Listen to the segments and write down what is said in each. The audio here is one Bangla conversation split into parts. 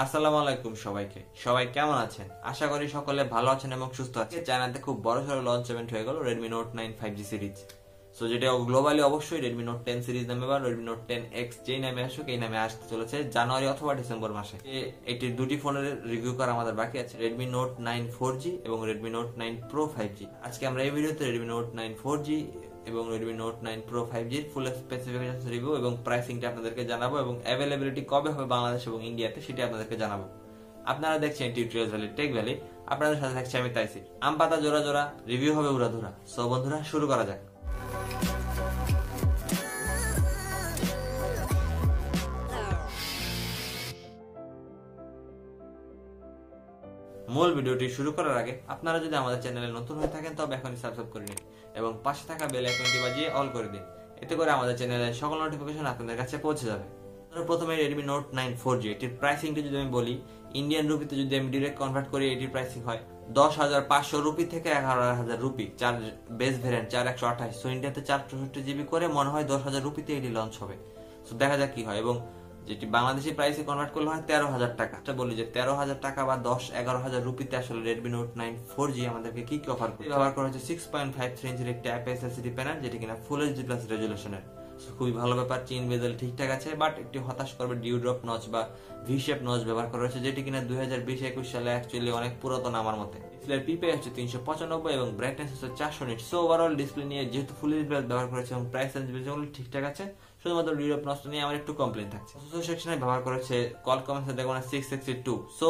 আসসালামু আলাইকুম সবাইকে। সবাই কেমন আছেন? আশা করি সকলে ভালো আছেন এবং সুস্থ আছেন। চায়নাতে খুব বড়সড় লঞ্চ ইভেন্ট হয়ে গেল Redmi Note 9 5G series. So যেটা গ্লোবালি অবশ্যই Redmi Note 10 সিরিজ নামে বা Redmi Note 10X যেই নামে আসুক এই নামে আসতে চলেছে জানুয়ারি অথবা ডিসেম্বর মাসে। এটির দুটি ফোনের রিভিউ করা আমাদের বাকি আছে, Redmi Note 9 4G এবং Redmi Note 9 Pro 5G। আজকে আমরা এই ভিডিওতে Redmi Note 9 4G এবং Redmi Note 9 Pro 5G এর ফুল স্পেসিফিকেশন রিভিউ এবং প্রাইসিংটা আপনাদেরকে জানাবো এবং অ্যাভেলেবিলিটি কবে হবে বাংলাদেশ এবং ইন্ডিয়াতে সেটা আপনাদেরকে জানাবো। আপনারা দেখছেন টিউটোরিয়াল ভ্যালি টেক ভ্যালি, আপনাদের সাথে থাকছে আমি তাইসির। আম পাতা জোড়া জোড়া, রিভিউ হবে উড়াধুরা। সো বন্ধুরা শুরু করা যাক। মূল ভিডিওটি শুরু করার আগে আপনারা যদি আমাদের চ্যানেলে নতুন হয়ে থাকেন তবে এখনই সাবস্ক্রাইব করে নিন এবং পাশে থাকা বেল আইকনটি বাজিয়ে অল করে দিন। এতে করে আমাদের চ্যানেলের সকল নোটিফিকেশন আপনাদের কাছে পৌঁছে যাবে। প্রথমে Redmi Note 9 4G, এটির প্রাইসিংটি যদি আমি বলি, ইন্ডিয়ান রুপিতে যদি আমি ডিরেক্ট কনভার্ট করি এটির প্রাইসিং হয় 10,500 রুপি থেকে 11,000 রুপি। চার বেস ভ্যারিয়েন্ট 4128। সো ইন্ডিয়াতে 464GB করে মনে হয় 10,000 রুপিতে এটি লঞ্চ হবে। সো দেখা যাক কি হয়। এবং যেটি বাংলাদেশি প্রাইসে কনভার্ট করলে হয় 13,000 টাকা। বলি যে 13,000 টাকা বা 10-11,000 রুপিতে আসলে Redmi Note 9 4G আমাদেরকে কি অফার করে। ব্যবহার করা হচ্ছে 6.53 ইঞ্চির একটি IPS LCD প্যানেল, যেটি কিনা ফুল HD প্লাস রেজুলেশনের। খুবই ভালো ব্যাপার। চেইন বেজেল ঠিকঠাক আছে, বাট একটি হতাশ করবে ডিউ ড্রপ নচ বা ভি শেপ নচ ব্যবহার করা হয়েছে, যেটি কিনা 2020-21 সালে অ্যাকচুয়ালি অনেক পুরাতন আমার মতে। ডিসপ্লের পিপিআই হচ্ছে 395 এবং ব্রাইটনেস হচ্ছে 400 নিট। সো ওভারঅল ডিসপ্লে নিয়ে যেহেতু ফুল এইচডি প্লাস ব্যবহার করেছে এবং প্রাইস রেঞ্জ বেজগুলো ঠিকঠাক আছে, শুধুমাত্র ডিউ ড্রপ নচটা নিয়ে আমার একটু কমপ্লেইন থাকছে। প্রসেসর সেকশনে ব্যবহার করেছে Qualcomm Snapdragon 662। সো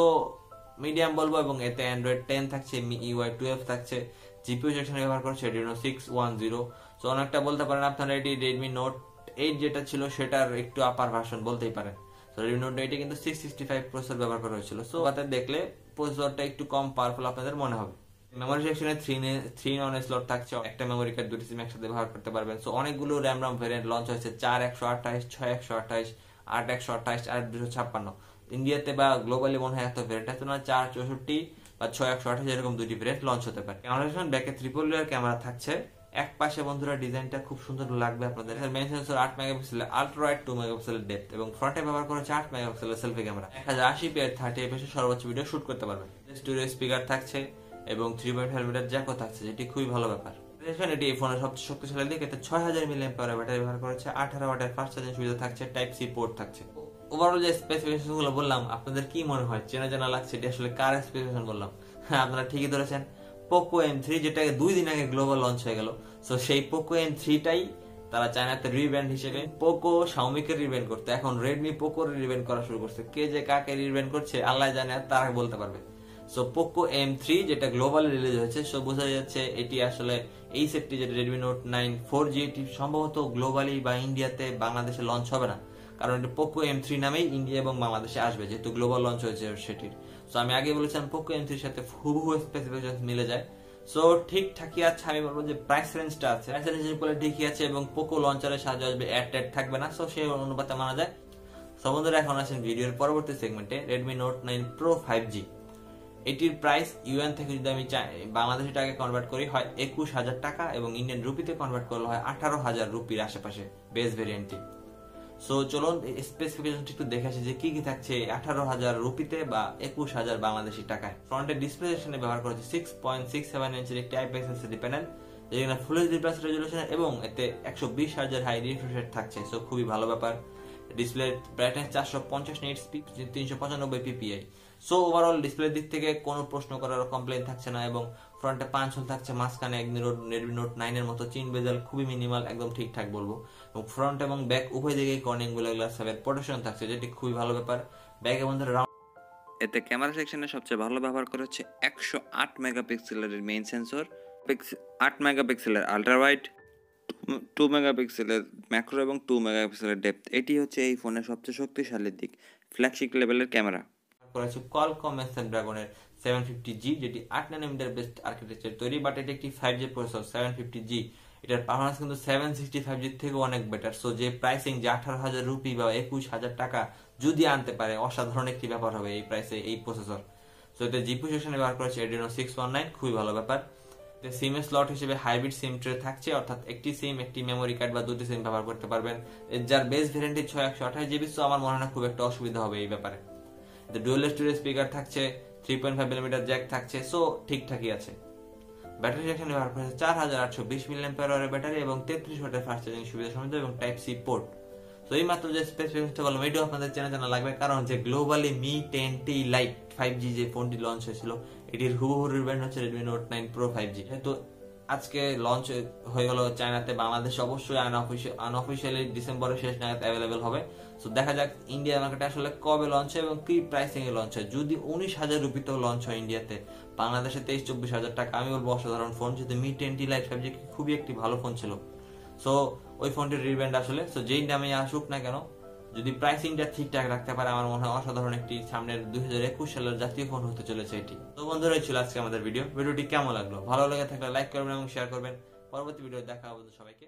মিডিয়াম বলবো এবং এতে Android 10 থাকছে, MIUI 12 থাকছে। জিপিইউ সেকশনে ব্যবহার করেছে Adreno 610। সো অনেকটা বলতে পারেন আপনারা এটি Redmi Note 8 যেটা ছিল সেটার একটু আপার ভার্সন বলতেই পারেন। তো Redmi Note 8 এ কিন্তু 665 প্রসেসর ব্যবহার করা হয়েছিল। সো তাতে দেখলে প্রসেসরটা একটু কম পাওয়ারফুল আপনাদের মনে হবে। মেমোরি সেকশনে 3 নন স্লট থাকছে, একটা মেমোরি কার্ড দুটি সিম একসাথে ব্যবহার করতে পারবেন। সো অনেকগুলো র্যাম ভেরিয়েন্ট লঞ্চ হয়েছে, 4128, 6128, 8128 আর 256। ইন্ডিয়াতে বা গ্লোবালি মনে হয় এত ভেরিয়েন্ট আছে না, 464 বা 6128 এরকম দুটি ভেরিয়েন্ট লঞ্চ হতে পারে। ক্যামেরা সেকশন ব্যাকে ট্রিপল লেয়ার ক্যামেরা থাকছে। এক পাশে বন্ধুরা ডিজাইনটা খুব সুন্দর লাগবে আপনাদের। মেইন সেন্সর 8 মেগাপিক্সেলের আল্ট্রা ওয়াইড, 2 মেগাপিক্সেলের ডেপথ এবং ফ্রন্টে ব্যবহার করেছে 8 মেগাপিক্সেলের সেলফি ক্যামেরা। 1080p এর 30fps সর্বোচ্চ ভিডিও শুট করতে পারবেন। স্টুডিও স্পিকার থাকছে এবং 3.5 মিটার জ্যাকও থাকছে, যেটি খুবই ভালো ব্যাপার। এটি এই ফোনের সবচেয়ে শক্তিশালী দিক, এতে 6000 mAh ব্যাটারি ব্যবহার করেছে, 18 ওয়াটের ফাস্ট চার্জিং সুবিধা থাকছে, টাইপ সি পোর্ট থাকছে। ওভারঅল যে স্পেসিফিকেশন গুলো বললাম আপনাদের কি মনে হয়? চেনা চেনা লাগছে? এটি আসলে কার স্পেসিফিকেশন বললাম? হ্যাঁ, আপনারা ঠিকই ধরেছেন। পোকো M3, যেটা 2 দিন আগে গ্লোবাল লঞ্চ হয়ে গেল। সো সেই পোকো M3 টাই তারা চায়নাতে রিব্র্যান্ড হিসেবে পোকো শাওমিকে রিব্র্যান্ড করতে এখন রেডমি পোকো রিব্র্যান্ড করা শুরু করছে। কে যে কাকে রিব্র্যান্ড করছে আল্লাহ জানে, আর তারা বলতে পারবে। সো পোকো M3 যেটা গ্লোবালি রিলিজ হয়েছে, সো বোঝা যাচ্ছে এটি আসলে এই সেটটি যেটা Redmi Note 9 4G এটি সম্ভবত গ্লোবালি বা ইন্ডিয়াতে বাংলাদেশে লঞ্চ হবে না, কারণ এটা পোকো M3 নামেই ইন্ডিয়া এবং বাংলাদেশে আসবে, যেহেতু গ্লোবাল লঞ্চ হয়েছে সেটির। সো আমি আগে বলেছিলাম পোকো M3 এর সাথে হুবহু স্পেসিফিকেশন মিলে যায়। সো ঠিকঠাকই আছে। আমি বলবো যে প্রাইস রেঞ্জটা আছে, প্রাইস রেঞ্জ বলে ঠিকই আছে এবং পোকো লঞ্চারের সাহায্যে আসবে, অ্যাড থাকবে না। সো সেই অনুপাতে মানা যায়। সো বন্ধুরা এখন আসেন ভিডিওর পরবর্তী সেগমেন্টে, Redmi Note 9 Pro 5G। এটির প্রাইস ইউএন থেকে যদি আমি বাংলাদেশি টাকায় কনভার্ট করি হয় 21,000 টাকা এবং ইন্ডিয়ান রুপিতে কনভার্ট করলে হয় 18,000 রুপির আশেপাশে বেস ভেরিয়েন্টটি। সো চলুন স্পেসিফিকেশনটি একটু দেখে আসি যে কি কি থাকছে 18,000 রুপিতে বা 21,000 বাংলাদেশি টাকায়। ফ্রন্টের ডিসপ্লে সেকশনে ব্যবহার করেছে 6.67 ইঞ্চির একটি IPS LCD প্যানেল, যেখানে ফুল এইচডি প্লাস রেজুলেশন এবং এতে 120 Hz হাই রিফ্রেশ রেট থাকছে। সো খুবই ভালো ব্যাপার। Display brightness 450 nit, speed 395 PPI। So overall ডিসপ্লের দিক থেকে কোনো প্রশ্ন করার কমপ্লেইন থাকছে না এবং ফ্রন্টে 5 হোল থাকছে, মাঝখানে Redmi Note 9 এর মতো চেইন বেজেল খুবই মিনিমাল, একদম ঠিকঠাক বলবো। এবং ফ্রন্ট এবং ব্যাক উভয় দিকেই কর্নিং গ্লাস এর প্রোটেকশন থাকছে, যেটি খুবই ভালো ব্যাপার। ব্যাকে বন্ধুরা রাউন্ড এতে ক্যামেরা সেকশনে সবচেয়ে ভালো ব্যবহার করা হচ্ছে 108 মেগাপিক্সেলের মেইন সেন্সর, 8 মেগাপিক্সেলের আল্ট্রা ওয়াইড, 2 মেগাপিক্সেলের ম্যাক্রো এবং 2 মেগাপিক্সেলের ডেপথ। এটি হচ্ছে এই ফোনের সবচেয়ে শক্তিশালী দিক, ফ্ল্যাগশিপ লেভেলের ক্যামেরা। করেছে Qualcomm Snapdragon 750G, যেটি 8 ন্যানোমিটার বেসড আর্কিটেকচার তৈরি, বাট এটি একটি 5G প্রসেসর 750G। এটার পারফরম্যান্স কিন্তু 765G থেকে অনেক বেটার। সো যে প্রাইসিং যে 18,000 রুপি বা 21,000 টাকা যদি আনতে পারে, অসাধারণ একটি ব্যাপার হবে এই প্রাইসে এই প্রসেসর। সো এতে জিপিইউ সেকশনে ব্যবহার করেছে Adreno 619, খুবই ভালো ব্যাপার। সিম স্লট হিসেবে হাইব্রিড সিম ট্রে থাকছে, অর্থাৎ একটি সিম একটি মেমোরি কার্ড বা দুটি সিম ব্যবহার করতে পারবেন, যার বেস ভ্যারিয়েন্টটি 6128GB। সো আমার মনে হয় খুব একটা অসুবিধা হবে এই ব্যাপারে। ডুয়েল স্টোরেজ স্পিকার থাকছে, 3.5 মিলিমিটার জ্যাক থাকছে, সো ঠিকঠাকই আছে। ব্যাটারি সেকশনে ব্যবহার করেছে 4820 মিলিঅ্যাম্পিয়ার ব্যাটারি এবং 33 ওয়াটের ফাস্ট চার্জিং সুবিধা সমৃদ্ধ এবং টাইপ সি পোর্ট। তো এই মাত্র যে স্পেসিফিকেশনটা বললাম, এটাও আপনাদের জানা লাগবে, কারণ যে globally me 10T light 5G যে ফোনটি লঞ্চ হয়েছিল, এটির হুবহু রিব্র্যান্ড হচ্ছে Redmi Note 9 Pro 5G। তো আজকে লঞ্চ হয়ে গেল চায়নাতে, বাংলাদেশে অবশ্যই আনঅফিশিয়ালি ডিসেম্বরের শেষ নাগাদ অ্যাভেলেবেল হবে। তো দেখা যাক ইন্ডিয়া মার্কেটে আসলে কবে লঞ্চ হয় এবং কি প্রাইসিং এ লঞ্চ হয়। যদি 19,000 রুপিতেও লঞ্চ হয় ইন্ডিয়াতে, বাংলাদেশে 23-24 হাজার টাকা, আমি বলবো অসাধারণ ফোন। যদি মি 10T লাইট 5G খুবই একটি ভালো ফোন ছিল। সো ওই ফোনটির রিব্র্যান্ড আসলে যেই নামে আসুক না কেন, যদি প্রাইসিংটা ঠিকঠাক রাখতে পারে, আমার মনে হয় অসাধারণ একটি সামনের 2021 সালের জাতীয় ফোন হতে চলেছে এটি। তো বন্ধুরা, ছিল আজকে আমাদের ভিডিওটি কেমন লাগলো? ভালো লেগে থাকলে লাইক করবেন এবং শেয়ার করবেন। পরবর্তী ভিডিও দেখা হবে সবাইকে।